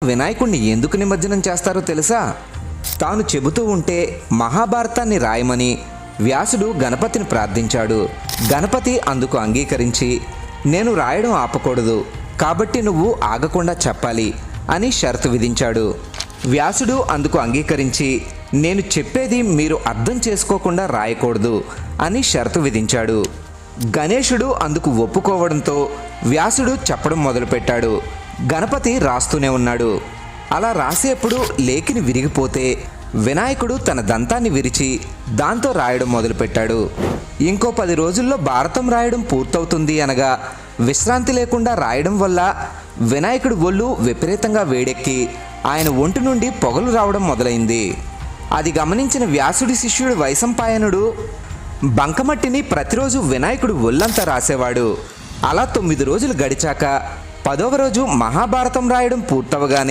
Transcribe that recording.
వినాయకుడిని ఎందుకు నిమజ్జనం చేస్తారో తెలుసా? తాను చెబుతూ ఉంటే మహాభారతాన్ని రాయమని వ్యాసుడు గణపతిని ప్రార్థించాడు. గణపతి అందుకు అంగీకరించి, నేను రాయడం ఆపకూడదు కాబట్టి నువ్వు ఆగకుండా చెప్పాలి అని షరతు విధించాడు. వ్యాసుడు అందుకు అంగీకరించి, నేను చెప్పేది మీరు అర్థం చేసుకోకుండా రాయకూడదు అని షరతు విధించాడు. గణేశుడు అందుకు ఒప్పుకోవడంతో వ్యాసుడు చెప్పడం మొదలుపెట్టాడు. గణపతి రాస్తూనే ఉన్నాడు. అలా రాసేప్పుడు లేఖిని విరిగిపోతే వినాయకుడు తన దంతాన్ని విరిచి దాంతో రాయడం మొదలుపెట్టాడు. ఇంకో 10 రోజుల్లో భారతం రాయడం పూర్తవుతుంది అనగా విశ్రాంతి లేకుండా రాయడం వల్ల వినాయకుడి ఒళ్ళు విపరీతంగా వేడెక్కి ఆయన ఒంటి నుండి పొగలు రావడం మొదలైంది. అది గమనించిన వ్యాసుడి శిష్యుడు వైశంపాయనుడు బంకమట్టిని ప్రతిరోజు వినాయకుడు ఒళ్ళంతా రాసేవాడు. అలా 9 రోజులు గడిచాక 10వ రోజు మహాభారతం రాయడం పూర్తవగానే